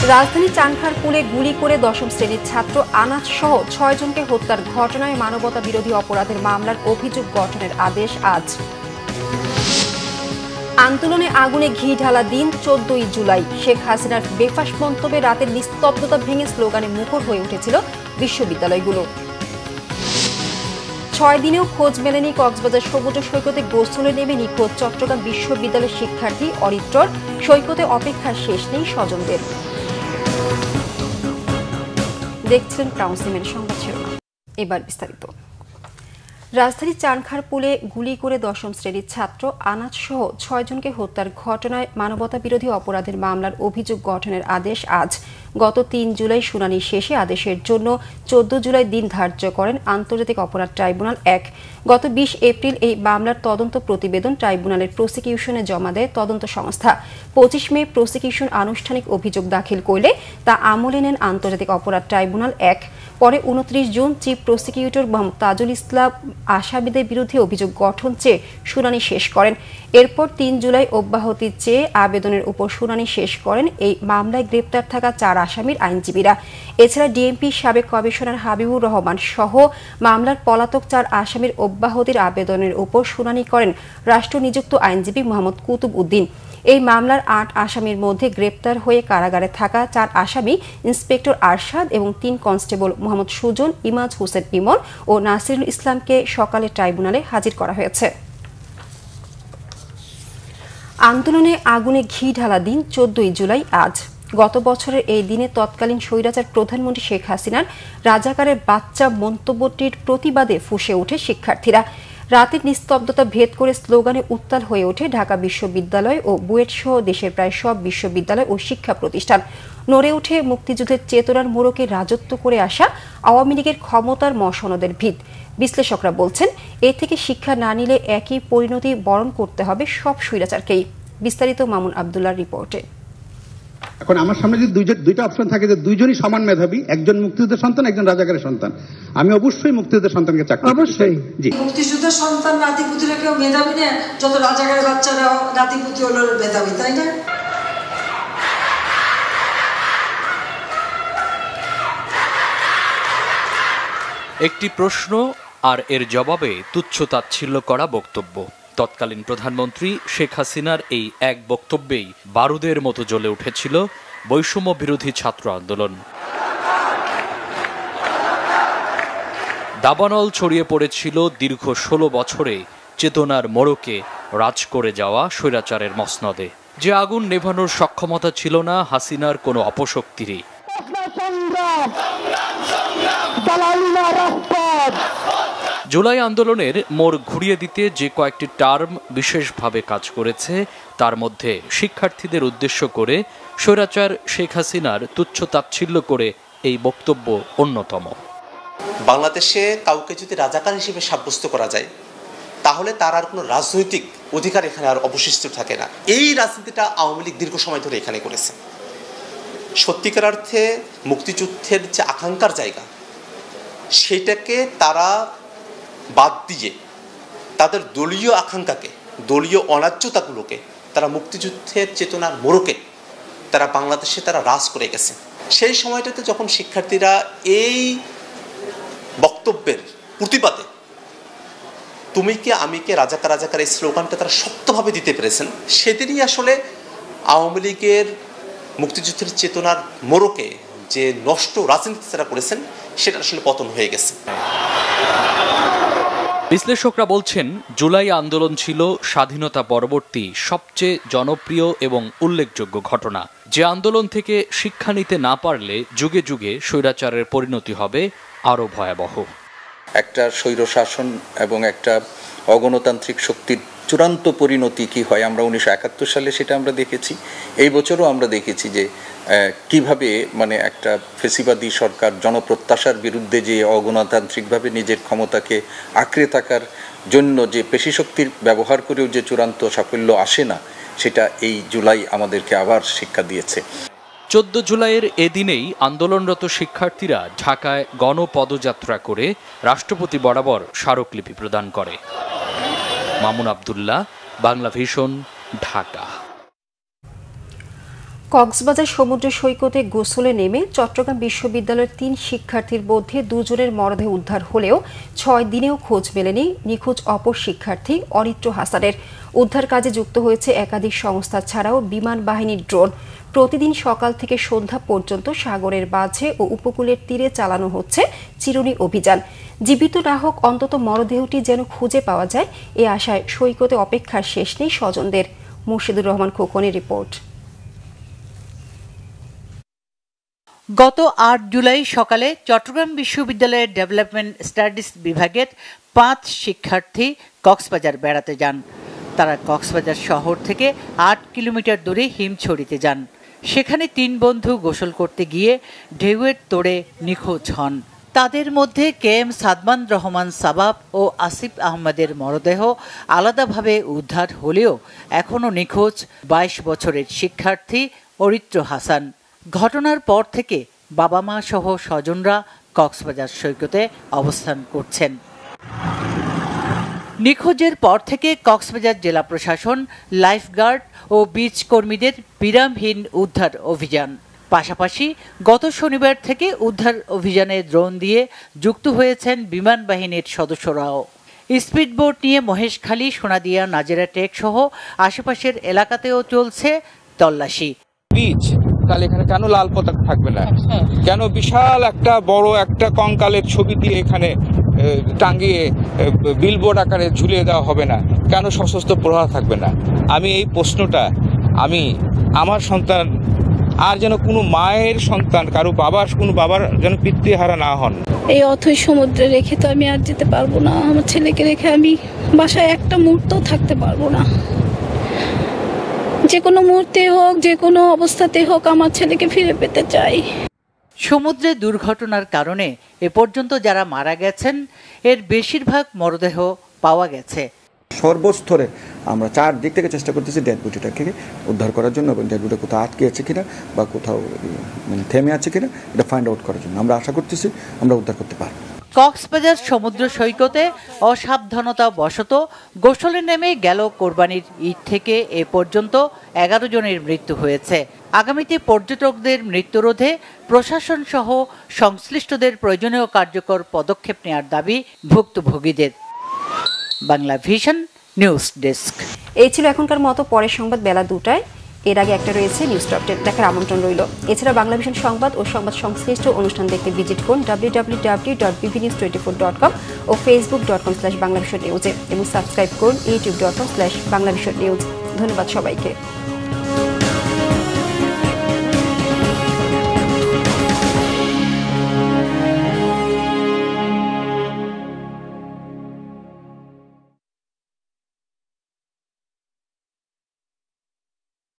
রাজধানী চানখারপুলে গুলি করে দশম শ্রেণীর ছাত্র আনাজ সহ ৬ জনকে হত্যার ঘটনায় মানবতা বিরোধী অপরাধের মামলার অভিযোগ গঠনের আদেশ আজ। আন্দোলনে আগুনে ঘি ঢালা দিন ১৪ই জুলাই। শেখ হাসিনার বেফাঁস মন্তব্যে রাতের নিস্তব্ধতা ভেঙে স্লোগানে মুখর হয়ে উঠেছিল বিশ্ববিদ্যালয়গুলো। ৬ দিনেও খোঁজ মেলেনি কক্সবাজার সমুদ্র সৈকতে গোসলে নেমে নিখোঁজ চট্টগ্রাম বিশ্ববিদ্যালয়ের শিক্ষার্থী অরিত্রর। সৈকতে অপেক্ষার শেষ নেই স্বজনদের। দেখছিলেন টাউনসিমের সংবাদ শিরোনাম, এবার বিস্তারিত। রাজধানী চানখারপুলে গুলি করে দশম শ্রেণীর ছাত্র আনাজ সহ ৬ জনকে হত্যার ঘটনায় মানবতা বিরোধী অপরাধের মামলার অভিযোগ গঠনের আদেশ আজ। গত ৩ জুলাই শুনানি শেষে আদেশের জন্য ১৪ জুলাই দিন ধার্য করেন আন্তর্জাতিক অপরাধ ট্রাইব্যুনাল ১। গত ২০ এপ্রিল এই মামলার তদন্ত প্রতিবেদন ট্রাইব্যুনালের প্রসিকিউশনে জমা দেয় তদন্ত সংস্থা। ২৫ মে প্রসিকিউশন আনুষ্ঠানিক অভিযোগ দাখিল করলে তা আমলে নেন আন্তর্জাতিক অপরাধ ট্রাইব্যুনাল ১। পরে ২৯ June chief prosecutor Mohammad Tajul Islam আসামিদের বিরুদ্ধে অভিযোগ গঠন চেয়ে শুনানি শেষ করেন। এরপর ৩ জুলাই অব্যাহতি চেয়ে আবেদনের উপর শুনানি শেষ করেন এই মামলায় গ্রেপ্তার থাকা ৪ আসামির আইনজীবীরা। এছাড়া ডিএমপি সাবেক কমিশনার হাবিবুর রহমান সহ মামলার পলাতক ৪ আসামির অব্যাহতির আবেদনের উপর শুনানি করেন রাষ্ট্রনিযুক্ত আইনজীবী মোহাম্মদ কুতুব উদ্দিন। এই মামলার ৮ আসামির মধ্যে গ্রেপ্তার হয়ে কারাগারে থাকা ৪ আসামি ইন্সপেক্টর আরশাদ এবং ৩ কনস্টেবল মোহাম্মদ সুজন, ইমাজ হোসেন ইমন ও নাসিরুল ইসলামকে সকালে ট্রাইব্যুনালে হাজির করা হয়েছে। আন্দোলনে আগুনে ঘি ঢালা দিন ১৪ই জুলাই আজ। গত বছরের এই দিনে তৎকালীন স্বৈরাচার প্রধানমন্ত্রী শেখ হাসিনার রাজাকারের বাচ্চা মন্তব্যটির প্রতিবাদে ফুঁসে ওঠে শিক্ষার্থীরা। রাতের নিস্তব্ধতা ভেদ করে স্লোগানে উত্তাল হয়ে ওঠে ঢাকা বিশ্ববিদ্যালয় ও বুয়েট সহ দেশের প্রায় সব বিশ্ববিদ্যালয় ও শিক্ষা প্রতিষ্ঠান। নড়ে ওঠে মুক্তিযুদ্ধের চেতনার মোড়কে রাজত্ব করে আসা আওয়ামী লীগের ক্ষমতার মসনদের ভিত। বিশ্লেষকরা বলছেন, এ থেকে শিক্ষা না নিলে একই পরিণতি বরণ করতে হবে সব স্বৈরাচারকেই। বিস্তারিত মামুন আব্দুল্লাহর রিপোর্টে। এখন আমার সামনে যদি দুইটা অপশন থাকে যে দুইজনই সমান মেধাবী, একজন মুক্তিযুদ্ধের সন্তান, একজন রাজাকারের সন্তান, আমি অবশ্যই মুক্তিযুদ্ধের সন্তানকে চাকরি দেব। অবশ্যই জি। মুক্তিযুদ্ধের সন্তান নাতিপুতিরা কেউ মেধাবী না, যত রাজাকারের বাচ্চারা নাতিপুতি হলো মেধাবী, তাই না? একটি প্রশ্ন আর এর জবাবে তুচ্ছ-তাচ্ছিল্য করা বক্তব্য। তৎকালীন প্রধানমন্ত্রী শেখ হাসিনার এই এক বক্তব্যেই বারুদের মতো জ্বলে উঠেছিল বৈষম্য বিরোধী ছাত্র আন্দোলন। দাবানল ছড়িয়ে পড়েছিল দীর্ঘ ১৬ বছরে চেতনার মোড়কে রাজ করে যাওয়া স্বৈরাচারের মসনদে। যে আগুন নেভানোর সক্ষমতা ছিল না হাসিনার কোনো অপশক্তিরই। জুলাই আন্দোলনের মোড় ঘুরিয়ে দিতে যে কয়েকটি টার্ম বিশেষভাবে কাজ করেছে, তার মধ্যে শিক্ষার্থীদের উদ্দেশ্য করে স্বৈরাচার শেখ হাসিনার তুচ্ছ-তাচ্ছিল্য করে এই বক্তব্য অন্যতম। বাংলাদেশে কাউকে যদি রাজাকার হিসেবে সাব্যস্ত করা যায়, তাহলে তার আর কোনো রাজনৈতিক অধিকার এখানে আর অবশিষ্ট থাকে না। এই রাজনীতিটা আওয়ামী লীগ দীর্ঘ সময় ধরে এখানে করেছে। সত্যিকার অর্থে মুক্তিযুদ্ধের যে আকাঙ্ক্ষার জায়গা, সেটাকে তারা বাদ দিয়ে তাদের দলীয় আকাঙ্ক্ষাকে, দলীয় অন্যায্যতাগুলোকে তারা মুক্তিযুদ্ধের চেতনার মোড়কে তারা বাংলাদেশে তারা রাজ করে গেছে। সেই সময়টাতে যখন শিক্ষার্থীরা এই বক্তব্যের প্রতিবাদে তুমি কে আমি কে রাজাকার রাজাকার এই স্লোগানটা তারা শক্তভাবে দিতে পেরেছেন, সেদিনই আসলে আওয়ামী লীগের মুক্তিযুদ্ধের চেতনার মোড়কে যে নষ্ট রাজনীতি তারা করেছেন, সেটা আসলে পতন হয়ে গেছে। বিশ্লেষকরা বলছেন, জুলাই আন্দোলন ছিল স্বাধীনতা পরবর্তী সবচেয়ে জনপ্রিয় এবং উল্লেখযোগ্য ঘটনা। যে আন্দোলন থেকে শিক্ষা নিতে না পারলে যুগে যুগে স্বৈরাচারের পরিণতি হবে আরও ভয়াবহ। একটা স্বৈরশাসন এবং একটা অগণতান্ত্রিক শক্তির চূড়ান্ত পরিণতি কি হয়, আমরা 1971 সালে সেটা আমরা দেখেছি। এই বছরও আমরা দেখেছি যে কিভাবে একটা ফেসিবাদী সরকার জনপ্রত্যাশার বিরুদ্ধে যে অগণতান্ত্রিকভাবে নিজের ক্ষমতাকে আঁকড়ে থাকার জন্য যে পেশিশক্তির ব্যবহার করেও যে চূড়ান্ত সাফল্য আসে না, সেটা এই জুলাই আমাদেরকে আবার শিক্ষা দিয়েছে। ১৪ জুলাইয়ের এদিনেই আন্দোলনরত শিক্ষার্থীরা ঢাকায় গণপদযাত্রা করে রাষ্ট্রপতি বরাবর স্মারকলিপি প্রদান করে। মামুন আব্দুল্লাহ, বাংলা ভিশন, ঢাকা। কক্সবাজার সমুদ্র সৈকতে গোসলে নেমে চট্টগ্রাম বিশ্ববিদ্যালয়ের ৩ শিক্ষার্থীর মধ্যে 2 জনের মরদেহ উদ্ধার হলেও 6 দিনেও খোঁজ মেলেনি নিখোঁজ অপর শিক্ষার্থী অরিত্র হাসানের। উদ্ধার কাজে যুক্ত হয়েছে একাধিক সংস্থা ছাড়াও বিমান বাহিনীর ড্রোন। প্রতিদিন সকাল থেকে সন্ধ্যা পর্যন্ত সাগরের মাঝে ও উপকূলের তীরে চালানো হচ্ছে চিরুনি অভিযান। জীবিত না হোক অন্তত মরদেহটি যেন খুঁজে পাওয়া যায় এ আশায় সৈকতে অপেক্ষার শেষ নেই স্বজনদের। মুর্শিদুর রহমান খোকনের রিপোর্ট। গত ৮ জুলাই সকালে চট্টগ্রাম বিশ্ববিদ্যালয়ের ডেভেলপমেন্ট স্টাডিজ বিভাগের ৫ শিক্ষার্থী কক্সবাজার বেড়াতে যান। তারা কক্সবাজার শহর থেকে ৮ কিলোমিটার দূরে হিমছড়িতে যান। সেখানে ৩ বন্ধু গোসল করতে গিয়ে ঢেউয়ের তোড়ে নিখোঁজ হন। তাদের মধ্যে KM সাদমান রহমান সাবাব ও আসিফ আহমেদের মরদেহ আলাদাভাবে উদ্ধার হলেও এখনও নিখোঁজ ২২ বছরের শিক্ষার্থী অরিত্র হাসান। ঘটনার পর থেকে বাবা মা সহ স্বজনরা কক্সবাজার সৈকতে অবস্থান করছেন। নিখোঁজের পর থেকে কক্সবাজার জেলা প্রশাসন, লাইফগার্ড ও বিচ কর্মীদের বিরামহীন উদ্ধার অভিযান। পাশাপাশি গত শনিবার থেকে উদ্ধার অভিযানে ড্রোন দিয়ে যুক্ত হয়েছেন বিমান বাহিনীর সদস্যরাও। স্পিডবোট নিয়ে মহেশখালী, সোনাদিয়া, নাজেরা টেক সহ আশেপাশের এলাকাতেও চলছে তল্লাশি। বিচ তাহলে এখানে কেন লাল পতাকা থাকবে না? কেন বিশাল একটা বড় একটা কঙ্কালের ছবি দিয়ে এখানে টাঙ্গিয়ে বিলবোর্ড আকারে ঝুলিয়ে দেওয়া হবে না? কেন সশস্ত্র প্রহরা থাকবে না? আমি এই প্রশ্নটা আমার সন্তান আর যেন কোনো মায়ের সন্তান কোনো বাবার যেন পিতৃহারা না হন। এই অথৈ সমুদ্রে রেখে তো আমি আর যেতে পারবো না। আমার ছেলেকে রেখে আমি বাসায় একটা মুহূর্তও থাকতে পারবো না। যে কোনো মুহূর্তে হোক, যে কোনো অবস্থাতে হোক, আমার ছেলেকে ফিরে পেতে চাই। সমুদ্রে দুর্ঘটনার কারণে এ পর্যন্ত যারা মারা গেছেন এর বেশিরভাগ মরদেহ পাওয়া গেছে। সর্বস্তরে আমরা চারদিক থেকে চেষ্টা করতেছি ডেড বডিটাকে উদ্ধার করার জন্য এবং ডেড বডি কোথাও আটকে আছে কিনা বা কোথাও থেমে আছে কিনা এটা ফাইন্ড আউট করার জন্য আমরা আশা করতেছি আমরা উদ্ধার করতে পারব। কক্সবাজার সমুদ্র সৈকতে অসাবধানতা বশত গোসলে নেমে গেল কোরবানির ঈদ থেকে এ পর্যন্ত 11 জনের মৃত্যু হয়েছে। আগামীতে পর্যটকদের মৃত্যু রোধে প্রশাসন সহ সংশ্লিষ্টদের প্রয়োজনীয় কার্যকর পদক্ষেপ নেওয়ার দাবি ভুক্তভোগীদের। Bangla vision news desk. এই ছিল এখনকার মতো। পরের সংবাদ বেলা 2টায়। এর আগে একটা রয়েছে নিউজ টপ 10 দেখার আমন্ত্রণ রইল। এছাড়া বাংলা ভিশন সংবাদ ও সংবাদ সংশ্লিষ্ট অনুষ্ঠান দেখতে ভিজিট করুন www.bbnews24.com ও facebook.com/banglavishannews এবং সাবস্ক্রাইব করুন youtube.com/banglavishannews। ধন্যবাদ সবাইকে।